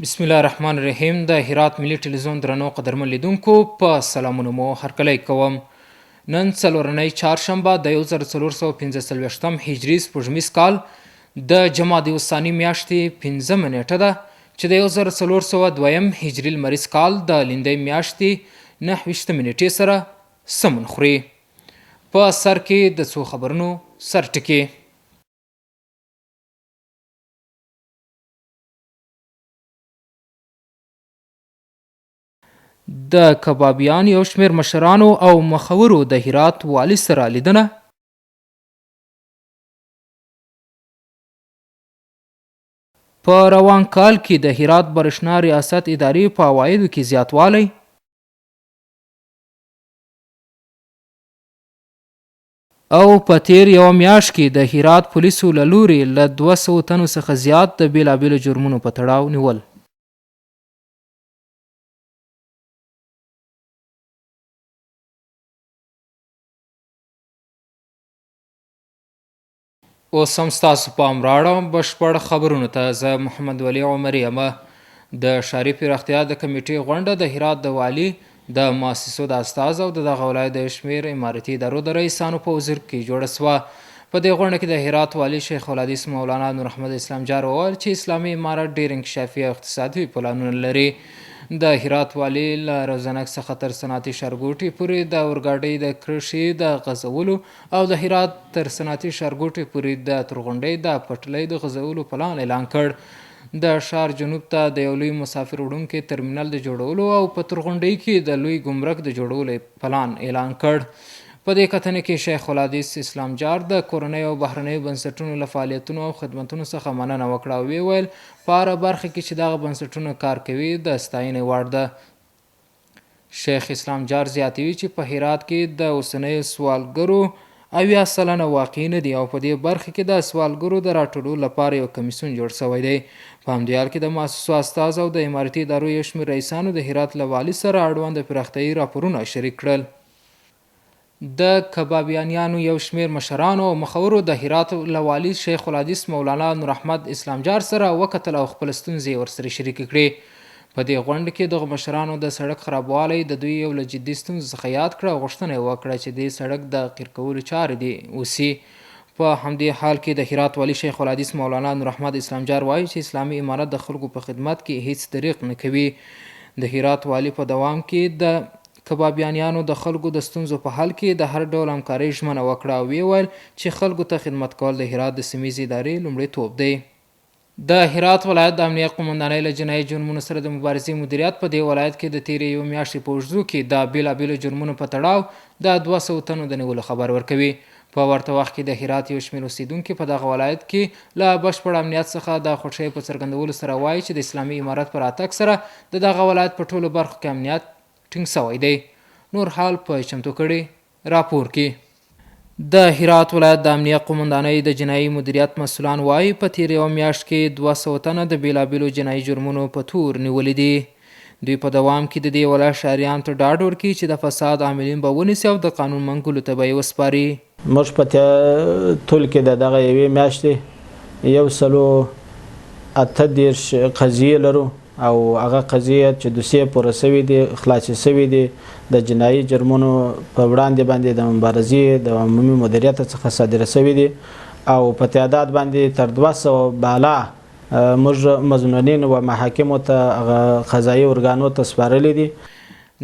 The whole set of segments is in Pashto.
بسم الله الرحمن الرحیم. د هرات ملي ټلویزیون درنو قدرمن لیدونکو په سلامونه مو هرکلی کوم. نن څلورنۍ چهارشنبه د 1445 هجري سپوږمیز کال د جمادی الثاني میاشتې 15 نیټه ده چې د 1402 هجري لمریز کال د لیندۍ میاشتې 29 نیټې سره سمون خوري. په سر کې د څو خبرونو سرټکي. د کبابیان یو شمېر مشرانو او مخورو د هرات والي سره لیدنه. په روان کال کې د هرات برېښنا ریاست ادارې په عوایدو کې زیاتوالی. او په تیر یوه میاشت کې د هرات پولیسو له لورې له 200 تنو څخه زیات د بیلابیلو جرمونو په تړاو نیول. اوس هم ستاسو پام راوړم بشپړ خبرونو ته. زه محمد ولی عمر یم. د ښاري پراختیا د کمیټې غونډه د هرات د والي د مؤسسو د استازو او د دغه ولایت د شمېر امارتي ادارو د رئیسانو په حضور کې جوړه سوه. په دې غونډه کې د هرات والي شیخ الحدیث مولانا نور احمد اسلام جار وویل چې اسلامي امارت ډېر انکشافي او اقتصادي پلانونه لري. د هرات والي له روزنک څخه تر صنعتي ښارګوټي پورې د اورګاډۍ د کرښې د غځولو او د هرات تر صنعتي ښارګوټي پورې د تورغونډۍ د پټلۍ د غځولو پلان اعلان کړ. د ښار جنوب ته د یو لوی مسافر وړونکي ترمینل د جوړولو او په تورغونډۍ کې د لوی ګمرک د جوړولو پلان اعلان کړ. په دې کتنې کې شیخ الحدیث اسلام جار د کورنیو او بهرنیو بنسټونو له فعالیتونو او خدمتونو څخه مننه وکړه او ویل په هره برخه کې چې دغه بنسټونه کار کوي د ستاینې وړ ده. شیخ اسلام جار زیاتوي چې په هرات کې د اوسنیو سوالګرو 80% واقع نه دي او په دې برخه کې د سوالګرو د راټولولو لپاره یو کمیسیون جوړ شوی دی. په همدې حال کې د مؤسسو استازو او د امارتي ادارو یو شمېر رئیسانو د هرات له والي سره اړوند پراختیایي راپورونه شریک کړل. د کبابیانیانو یو شمېر مشرانو او مخورو د هرات له والي شیخ الحدیث مولانا نور احمد اسلام جار سره وکتل او خپل ستونزې ورسره شریکې کړې. په دې غونډه کې دغو مشرانو د سړک خرابوالی د دوی یو له جدي ستونزو څخه یاد کړه او غوښتنه یې وکړه چې دې سړک د قیر کولو چارې دې وسي. په همدې حال کې د هرات والي شیخ الحدیث مولانا نور احمد اسلام جار وایي چې اسلامي امارت د خلکو په خدمت کې هیڅ دریغ نه کوي. د هرات والي په دوام کې د کبابیانیانو د خلکو د ستونزو په حل کې د هر ډول همکارۍ ژمنه وکړه او ویل چې خلکو ته خدمت کول د هرات د سیمې ادارې لومړیتوب دی. د هرات ولایت د امنیت قومندانۍ له جنایي جرمونو سره د مبارزې مدیریت په دې ولایت کې د تیرې یوې میاشتې په اوږدو کې د بیلابیلو جرمونو په تړاو د 200 تنو د نیولو خبر ورکوي. په ورته وخت کې د هرات یو شمېر اوسیدونکي په دغه ولایت کې له بشپړ امنیت څخه د خوښۍ په څرګندولو سره وایي چې د اسلامي امارت په راتګ سره د دغه ولایت په ټولو برخو کې امنیت ټینګ شوی دی. نور حال په چمتو کړي راپور کې. د هرات ولایت د امنیت قومندانۍ د جنایي مدیریت مسؤلان وایي په تیر یوه میاشت کې 200 تنه د بیلابیلو جنایي جرمونو په تور نیولي دي. دوی په دوام کې د دې ولایت ښاریانو ته ډاډ ورکوي چې د فساد عاملین به ونیسي او د قانون منګولو ته به یې وسپاري. موږ په ټول کې د دغه یوې میاشتې 138 قضیې لرو او هغه قضیې چې دوسیې پوره سوي دي خلاصې سوي دي د جنایي جرمونو په وړاندې باندې د مبارزې د عمومي مدیریت څخه صادره سوي دي او په تعداد باندې تر 200 بالا موږ مظنونین و محاکمو ته هغه قضایي ارګانو ته سپارلي دي.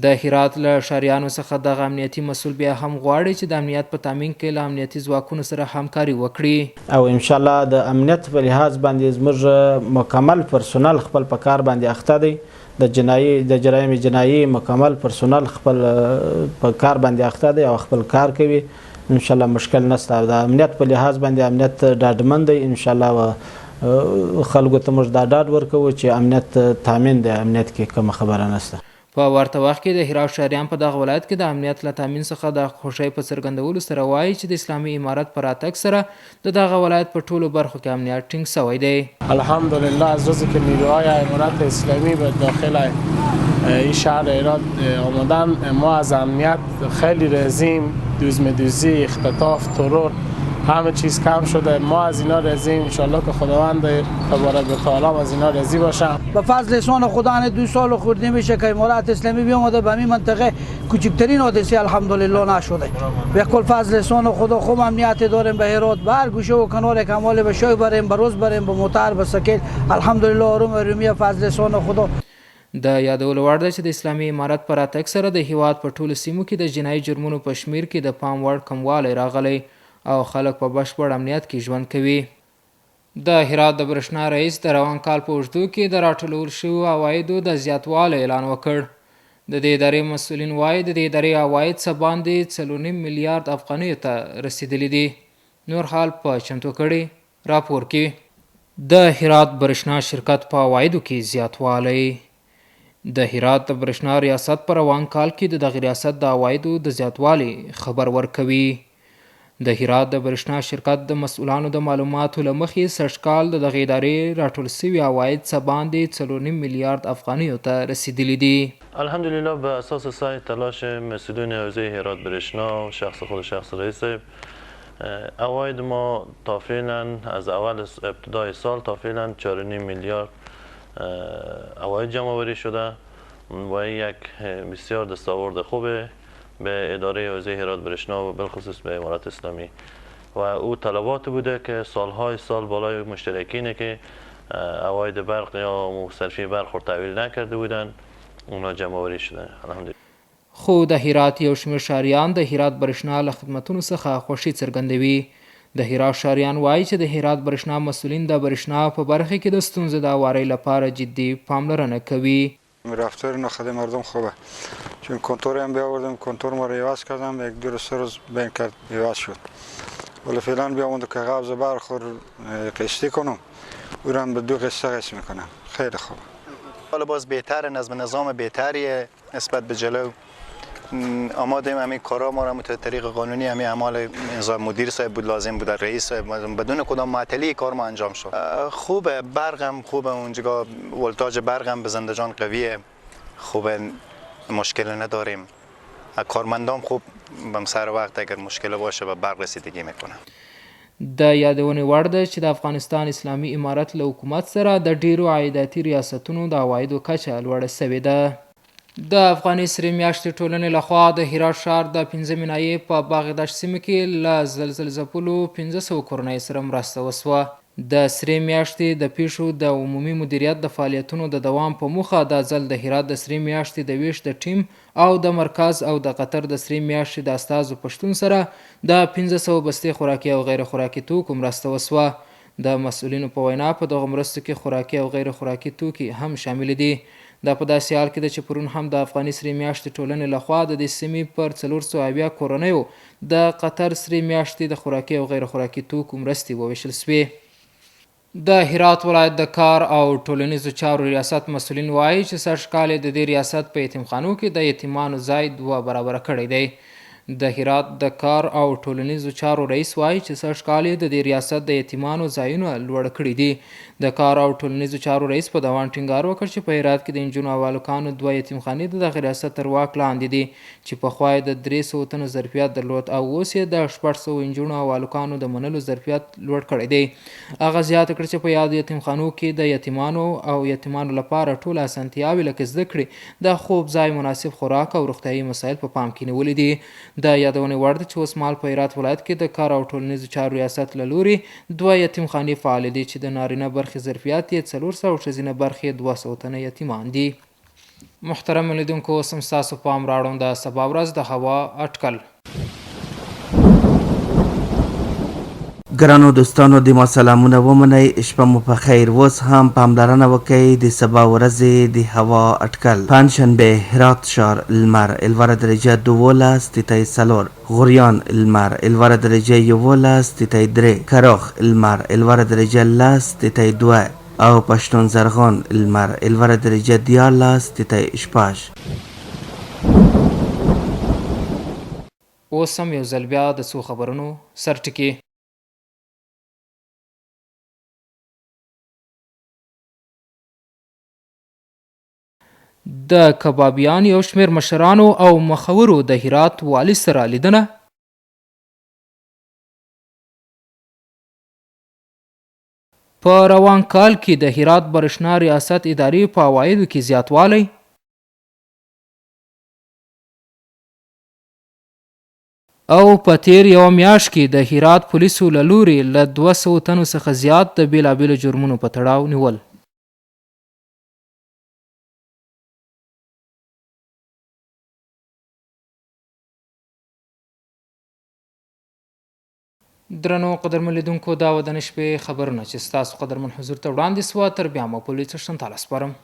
د هرات له ښاریانو څخه دغه امنیتي مسؤل بیا هم غواړي چې د امنیت په تامین کې له امنیتي ځواکونو سره همکاري وکړي او انشاءالله د امنیت په لحاظ باندې زموږ مکمل پرسونل خپل په کار باندې اخته دی. د جرایم جنایي مکمل پرسونل خپل په کار باندې اخته دی او خپل کار کوي. انشاءالله مشکل نشته. د امنیت په لحاظ باندې امنیت ډاډمن دی. انشاءالله خلکو ته موږ دا ډاډ ورکوو چې امنیت تامین دی. امنیت کې کومه خبره نشته. په ورته وخت کې د هرات ښاریان په دغه ولایت کې د امنیت له تامین څخه د خوښۍ په څرګندولو سره وایي چې د اسلامي امارت په راتګ سره د دغه ولایت په ټولو برخو کې امنیت ټینګ شوی دی. الحمدلله از روزی که نیروهای امارت اسلامی به داخل این شهر هرات آمدن ما از امنیت خیلی رزیم، دوزمدوزی، اختطاف، ترور همه چیز کم شده. ما از اینا راضییم، انشالله که خداوند تبارک و تعالی از اینا راضی باشه. به فضل احسان خدا 2 سال خورده میشه که امارات اسلامی بیامده به این منطقه کوچکترین حادثه الحمدلله نشده. به کل فضل احسان خدا خوب امنیت داریم به هرات، به هر گوشه و کنار کمال به شای بریم، به روز بریم، به موتر، به سکل، الحمدلله آروم آرومی فضل احسان خدا. د یادولو وړ ده چې د اسلامي امارت په راتګ سره د هیواد په ټولو سیمو کې د جنایي جرمونو په شمیر کې د پام وړ کموالی راغلی او خلک په بشپړ امنیت کې ژوند کوي. د هرات د برېښنا رئیس د روان کال په اوږدو کې د راټولول شویو عوایدو د زیاتوالي اعلان وکړ. د دې ادارې مسؤلین وایي د دې ادارې عواید څه باندې 4.5 میلیارد افغانیو ته رسیدلی دي. نور حال په چمتو کړي راپور کې د هرات برېښنا شرکت په عوایدو کې زیاتوالی. د هرات د برېښنا ریاست په روان کال کې د دغه ریاست د عوایدو د زیاتوالي خبر ورکوي. د هرات د برېښنا شرکت د مسؤلانو د معلوماتو له مخې سږکال د دغې ادارې راټول سوي عواید څه باندې 4.5 میلیارد افغانیو ته رسیدلی دي. الحمدلله به اساس سعی تلاش مسئولین حوزه هرات برېښنا و شخص خود شخص رئیس عواید ما تا فعلا از اول ابتدای سال تا فعلا 4.5 میلیارد عواید جمع آوری شده و یک بسیار دستاورد خوبه به اداره حوزه هرات برېښنا و بالخصوص به امارات اسلامی و او طلبات بوده که سالهای سال بالای مشترکینه که عواید برق یا مصرفی برق رو تحویل نکرده بودن اونا جمع آوری شده. الحمدلله. خو د هرات یو شمېر ښاریان د هرات برېښنا له خدمتونو څخه خوښي څرګندوي. د هرات ښاریان وایي چې د هرات برېښنا مسؤلین د برېښنا په برخه کې د ستونزو د هوارۍ لپاره جدي پاملرنه کوي. رفتار ناخوده مردم خوبه، چون کنتور هم بیاوردم، کنتور ما رو عوض کردم، 1-2 روز بین کرد عوض شد، ولی فعلا بیاموند که قبض برق رو قسطی کنم، او رو هم به 2 قسطه قسط میکنم. خیلی خوبه. حالا باز بهتر، نظام بهتریه نسبت به جلو. آماده همین کارا ما را طریق قانونی همین اعمال مدیر صاحب بود، لازم بود رئیس صاحب بدون کدام معطلی کار ما انجام شد. خوبه، برق هم خوبه، اونجا ولتاژ برق هم به زندجان قویه، خوبه، مشکل نداریم. کارمندان خوب به سر وقت اگر مشکل باشه به برق رسیدگی میکنه. د یادونې وړ ده چې د افغانستان اسلامي امارت له حکومت سره د ډیرو عایداتي ریاستونو د عوایدو کچه لوړه سوې ده. د افغاني سرې میاشتې ټولنې لخوا د هرات ښار د 5 ناحیې په باغداشت سیمه کې له زلزلې ځپلو 1500 کورنیو سره مرسته وسوه. د سرې میاشتې د پیښو د عمومي مدیریت د فعالیتونو د دوام په موخه دا ځل د هرات د سرې میاشتې د ویش د ټیم او د مرکز او د قطر د سرې میاشتې د استازو په شتون سره د 1500 بستې خوراکي او غیر خوراکي توکو مرسته وسوه. د مسؤلینو په وینا په دغه مرستو کې خوراکي او غیر خوراکي توکي هم شامل دي. دا په داسې حال کې ده چې پرون هم د افغاني سرې میاشتې ټولنې لخوا د دې سیمې پر 470 کورنیو د قطر سرې میاشتې د خوراکي او غیر خوراکي توکو مرستې وویشل سوې. د هرات ولایت د کار او ټولنیزو چارو ریاست مسؤلین وایي چې سږکال د دې ریاست په یتیمخانو کې د یتیمانو ځای 2 برابره کړی دی. د هرات د کار او ټولنیزو چارو رئیس وایي چې سږکال د دې ریاست د یتیمانو ځایونه لوړ کړي دي. د کار او ټولنیزو چارو رئیس په دوام ټینګار وکړ چې په هرات کې د نجونو او هلکانو 2 یتیمخانې د دغه ریاست تر واک لاندې دي چې پخوا یې د 300 تنو ظرفیت درلود او اوس یې د 600 نجونو او هلکانو د منلو ظرفیت لوړ کړی دی. هغه زیاته کړه چې په یادو یتیمخانو کې د یتیمانو او یتیمانو لپاره ټول اسانتیاوې لکه زده کړې، د خوب ځای، مناسب خوراک او روغتیایي مسایل په پام کې نیولي دي. د یادونې وړ ده چې اوس مهال په هرات ولایت کې د کار او ټولنیزو چارو ریاست له لوري 2 یتیمخانې فعالې دي چې د نارینه برخې ظرفیت یې 400 او ښځینه برخې 200 تنه یتیمان دي. محترم لیدونکو، اوس هم ستاسو پام راوړم د سبا ورځ د هوا اټکل. ګرانو دوستانو د ما سلامونه ومنئ، شپه مو په خیر. اوس هم پاملرنه وکئ د سبا ورځې د هوا اټکل. پنجشنبه هرات ښار لمر 11 درجه 12.4، غوریان لمر 11 درجه 11.3، کراخ لمر 11 درجه 10.2 او پشتون زرغان لمر 11 درجه 14.8. اوس هم یو ځل بیا د څو خبرونو سرټکي. د کبابیان یو شمېر مشرانو او مخورو د هرات والي سره لیدنه. په روان کال کې د هرات برېښنا ریاست ادارې په عوایدو کې زیاتوالی او په تیر یوه میاشت کې د هرات پولیسو له لورې له 200 تنو څخه زیات د بېلابېلو جرمونو په تړاو نیول. درنو قدرمن لیدونکو دا و د نن شپې خبرونه چې ستاسو قدرمن حضور ته وړاندې سوه. تر بیا مو په لوی څښتن تعالی سپارم.